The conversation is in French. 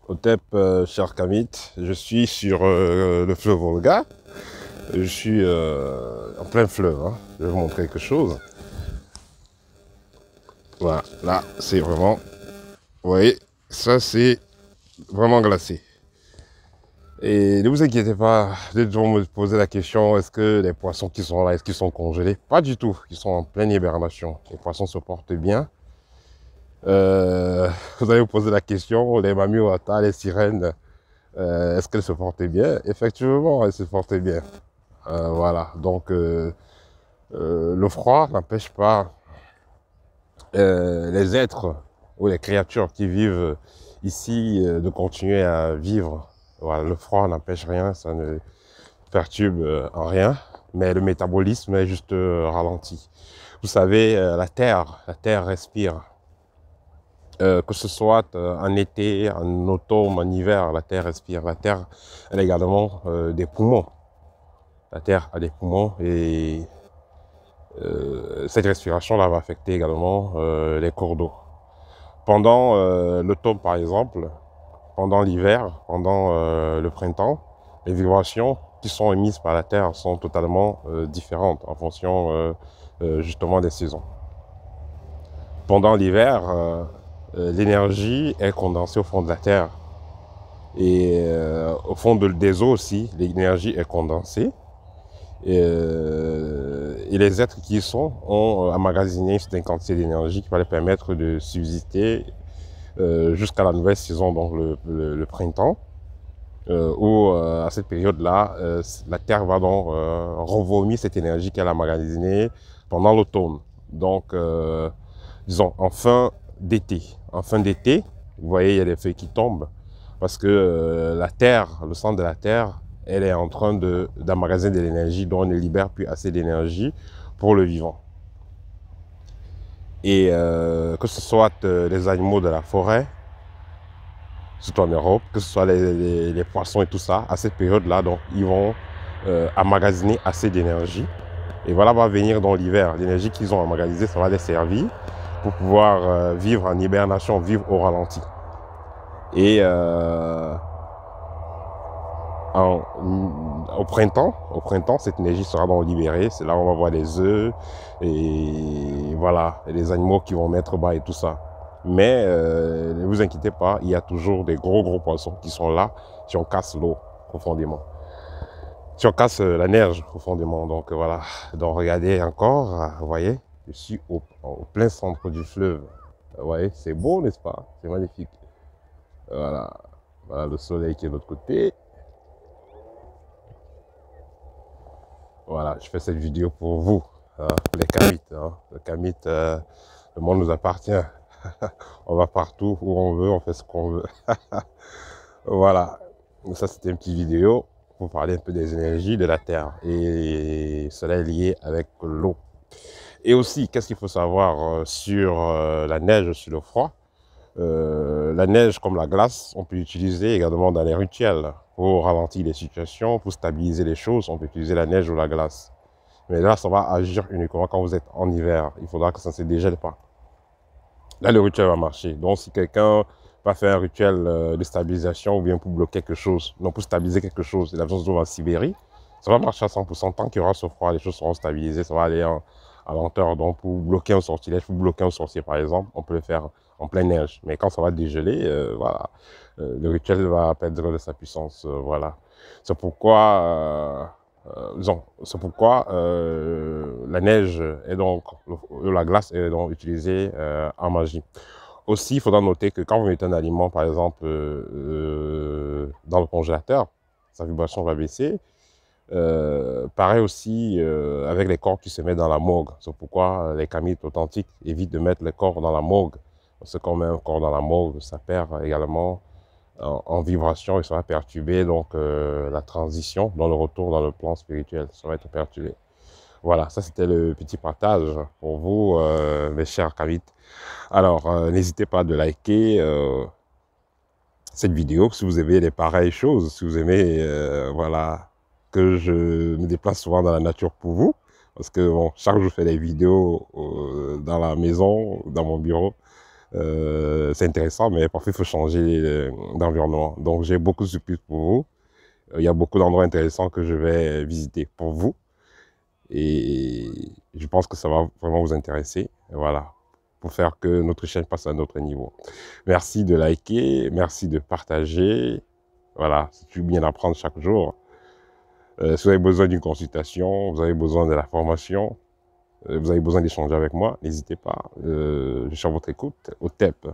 Otep, cher Kamit, je suis sur le fleuve Volga. Je suis en plein fleuve. Hein. Je vais vous montrer quelque chose. Voilà, là, c'est vraiment... Vous voyez, ça, c'est vraiment glacé. Et ne vous inquiétez pas, vous vont me poser la question, est-ce que les poissons qui sont là, est-ce qu'ils sont congelés? Pas du tout, ils sont en pleine hibernation. Les poissons se portent bien. Vous allez vous poser la question, les mamiwata, les sirènes, est-ce qu'elles se portaient bien? Effectivement, elles se portaient bien. Voilà, donc le froid n'empêche pas les êtres ou les créatures qui vivent ici de continuer à vivre. Voilà, le froid n'empêche rien, ça ne perturbe en rien, mais le métabolisme est juste ralenti. Vous savez, la terre respire. Que ce soit en été, en automne, en hiver, la terre respire. La terre, elle a également des poumons. La terre a des poumons et cette respiration-là va affecter également les cours d'eau. Pendant l'automne, par exemple, pendant l'hiver, pendant le printemps, les vibrations qui sont émises par la terre sont totalement différentes en fonction justement des saisons. Pendant l'hiver, l'énergie est condensée au fond de la terre. Et au fond des eaux aussi, l'énergie est condensée. Et les êtres qui y sont ont emmagasiné une certaine quantité d'énergie qui va leur permettre de subsister jusqu'à la nouvelle saison, donc le printemps, où à cette période-là, la Terre va donc revomir cette énergie qu'elle a emmagasinée pendant l'automne. Donc, disons, en fin d'été. En fin d'été, vous voyez, il y a des feuilles qui tombent parce que la Terre, le centre de la Terre, elle est en train d'emmagasiner de l'énergie, dont on ne libère plus assez d'énergie pour le vivant. Et que ce soit les animaux de la forêt, surtout en Europe, que ce soit les poissons et tout ça, à cette période-là, donc ils vont emmagasiner assez d'énergie. Et voilà va venir dans l'hiver. L'énergie qu'ils ont emmagasinée, ça va les servir pour pouvoir vivre en hibernation, vivre au ralenti. Et au printemps, cette énergie sera donc libérée. C'est là où on va voir les œufs et voilà, et les animaux qui vont mettre bas et tout ça. Mais ne vous inquiétez pas, il y a toujours des gros poissons qui sont là si on casse l'eau profondément. Si on casse la neige profondément. Donc voilà. Donc regardez encore, vous voyez, je suis au plein centre du fleuve. Vous voyez, c'est beau, n'est-ce pas? C'est magnifique. Voilà. Voilà le soleil qui est de l'autre côté. Voilà, je fais cette vidéo pour vous, hein, pour les Kamites. Hein. Le Kamit, le monde nous appartient. On va partout où on veut, on fait ce qu'on veut. Voilà, donc ça c'était une petite vidéo pour parler un peu des énergies de la Terre. Et cela est lié avec l'eau. Et aussi, qu'est-ce qu'il faut savoir sur la neige, sur le froid? La neige comme la glace, on peut l'utiliser également dans les rituels pour ralentir les situations, pour stabiliser les choses. On peut utiliser la neige ou la glace. Mais là, ça va agir uniquement quand vous êtes en hiver. Il faudra que ça ne se dégèle pas. Là, le rituel va marcher. Donc, si quelqu'un va faire un rituel de stabilisation ou bien pour bloquer quelque chose, non, pour stabiliser quelque chose, et la chose se trouve en Sibérie, ça va marcher à 100%. Tant qu'il y aura ce froid, les choses seront stabilisées, ça va aller à lenteur. Donc, pour bloquer un sortilège, pour bloquer un sorcier, par exemple, on peut le faire en pleine neige. Mais quand ça va dégeler, voilà, le rituel va perdre de sa puissance. Voilà. C'est pourquoi, la neige et donc la glace est donc utilisée en magie. Aussi, il faudra noter que quand vous mettez un aliment, par exemple, dans le congélateur, sa vibration va baisser. Pareil aussi avec les corps qui se mettent dans la morgue. C'est pourquoi les Kamites authentiques évitent de mettre les corps dans la morgue. Parce que quand on met un corps dans la morgue, ça perd également en vibration et ça va perturber donc la transition dans le retour dans le plan spirituel. Ça va être perturbé. Voilà, ça c'était le petit partage pour vous, mes chers Kamites. Alors, n'hésitez pas de liker cette vidéo si vous aimez les pareilles choses, si vous aimez, voilà, que je me déplace souvent dans la nature pour vous. Parce que bon, chaque jour je fais des vidéos dans la maison, dans mon bureau. C'est intéressant, mais parfois il faut changer d'environnement. Donc j'ai beaucoup de surprises pour vous. Il y a beaucoup d'endroits intéressants que je vais visiter pour vous. Et je pense que ça va vraiment vous intéresser. Voilà, pour faire que notre chaîne passe à un autre niveau. Merci de liker, merci de partager. Voilà, c'est toujours bien d'apprendre chaque jour. Si vous avez besoin d'une consultation, vous avez besoin de la formation, vous avez besoin d'échanger avec moi, n'hésitez pas. Je suis à votre écoute au TEP.